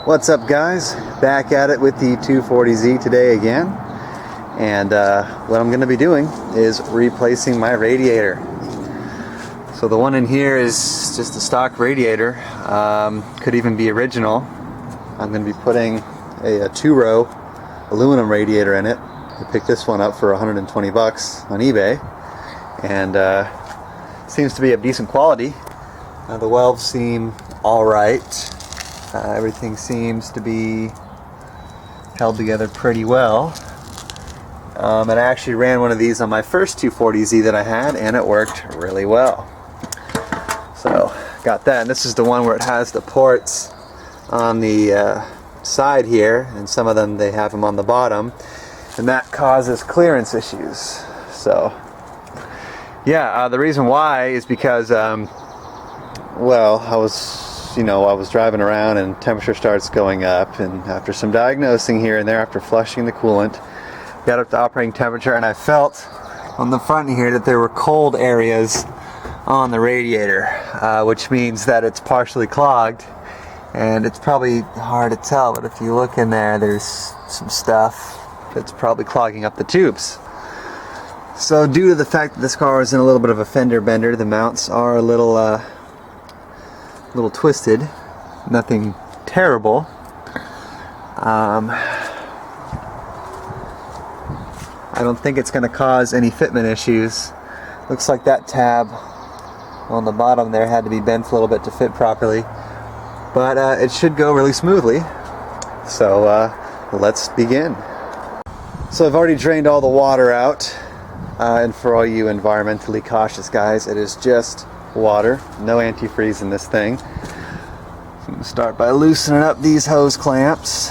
What's up, guys? Back at it with the 240Z today again, and what I'm going to be doing is replacing my radiator. So the one in here is just a stock radiator, could even be original. I'm going to be putting a two-row aluminum radiator in it. I picked this one up for 120 bucks on eBay, and seems to be of decent quality. The welds seem alright. Everything seems to be held together pretty well. And I actually ran one of these on my first 240Z that I had, and it worked really well. So got that, and this is the one where it has the ports on the side here, and some of them they have them on the bottom, and that causes clearance issues. So yeah, the reason why is because well, I was driving around and temperature starts going up, and after some diagnosing here and there, after flushing the coolant, got up to operating temperature, and I felt on the front here that there were cold areas on the radiator, which means that it's partially clogged. And it's probably hard to tell, but if you look in there, there's some stuff that's probably clogging up the tubes. So due to the fact that this car is in a little bit of a fender bender, the mounts are a little twisted. Nothing terrible. I don't think it's going to cause any fitment issues. Looks like that tab on the bottom there had to be bent a little bit to fit properly. But it should go really smoothly. So let's begin. So I've already drained all the water out. And for all you environmentally cautious guys, it is just water. No antifreeze in this thing. So I'm going to start by loosening up these hose clamps.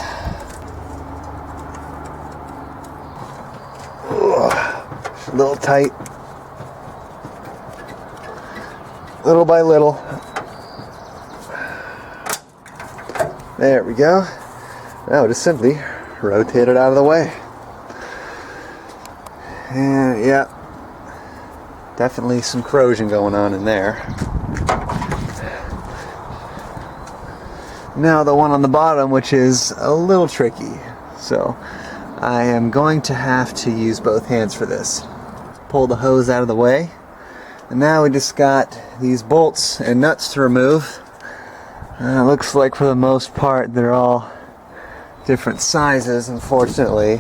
A little tight. Little by little. There we go. Now just simply rotate it out of the way. And yeah, definitely some corrosion going on in there. Now the one on the bottom, which is a little tricky. So I am going to have to use both hands for this. Pull the hose out of the way. And now we just got these bolts and nuts to remove. Looks like for the most part they're all different sizes, unfortunately.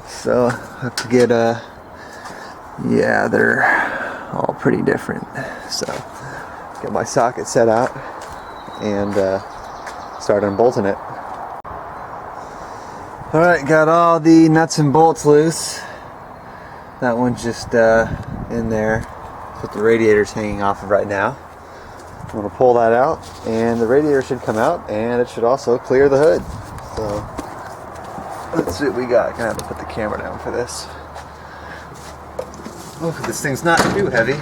So I have to get yeah, they're all pretty different. So get my socket set out and start unbolting it. Alright, got all the nuts and bolts loose. That one's just in there. That's what the radiator's hanging off of right now. I'm going to pull that out, and the radiator should come out, and it should also clear the hood. So let's see what we got. Gonna have to put the camera down for this. Oh, this thing's not too heavy.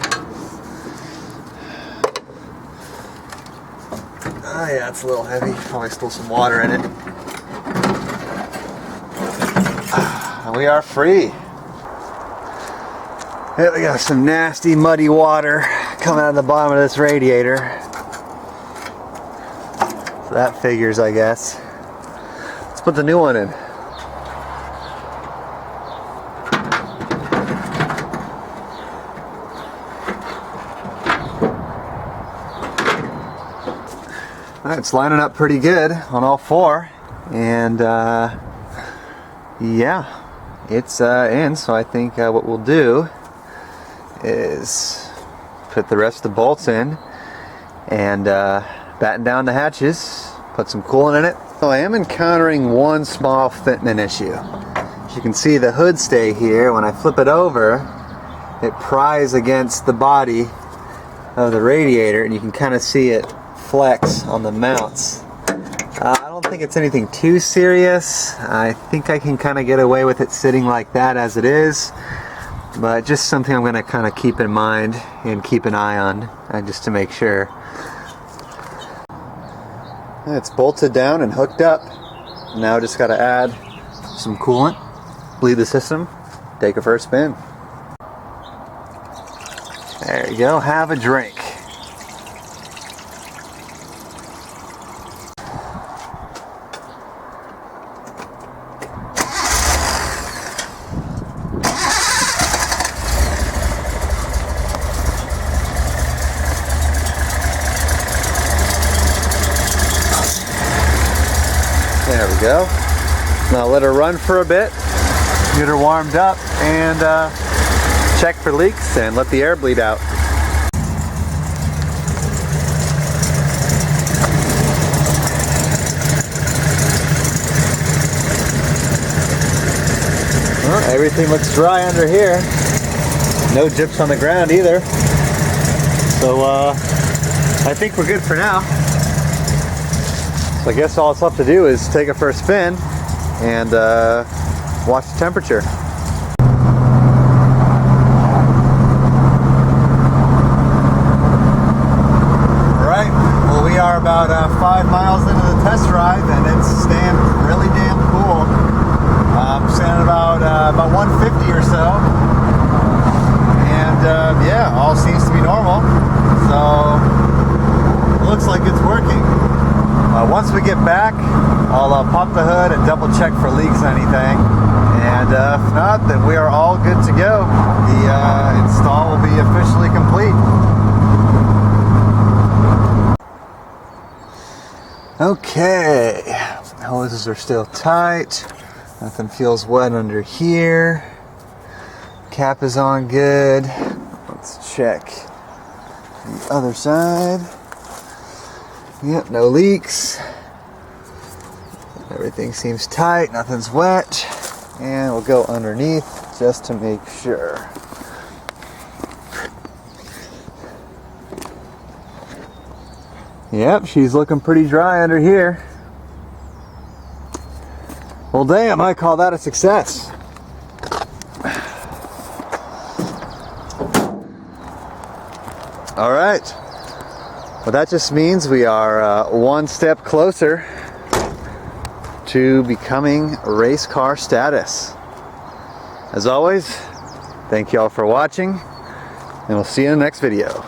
Oh yeah, it's a little heavy. Probably still some water in it. And we are free. Yeah, we got some nasty muddy water coming out of the bottom of this radiator. So that figures, I guess. Let's put the new one in. Alright, it's lining up pretty good on all four. And yeah, it's in. So I think what we'll do is put the rest of the bolts in and batten down the hatches, put some coolant in it. So I am encountering one small fitment issue. As you can see, the hood stay here, when I flip it over, it pries against the body of the radiator, and you can kind of see it flex on the mounts. I don't think it's anything too serious. I think I can kind of get away with it sitting like that as it is. But just something I'm going to kind of keep in mind and keep an eye on, just to make sure. It's bolted down and hooked up. Now just got to add some coolant, bleed the system, take a first spin. There you go, have a drink. go. Now let her run for a bit, get her warmed up, and check for leaks and let the air bleed out. Well, everything looks dry under here. No drips on the ground either. So I think we're good for now. So I guess all it's left to do is take it for a spin and watch the temperature. Alright, well we are about 5 miles into the test ride and it's staying really damn cool. Standing about 150 or so. And yeah, all seems to be normal. So it looks like it's working. Once we get back, I'll pop the hood and double check for leaks or anything. And if not, then we are all good to go. The install will be officially complete. Okay, hoses are still tight. Nothing feels wet under here. Cap is on good. Let's check the other side. Yep, no leaks. Everything seems tight, nothing's wet. And we'll go underneath just to make sure. Yep, she's looking pretty dry under here. Well, damn, I call that a success. All right. Well, that just means we are one step closer to becoming race car status. As always, thank you all for watching, and we'll see you in the next video.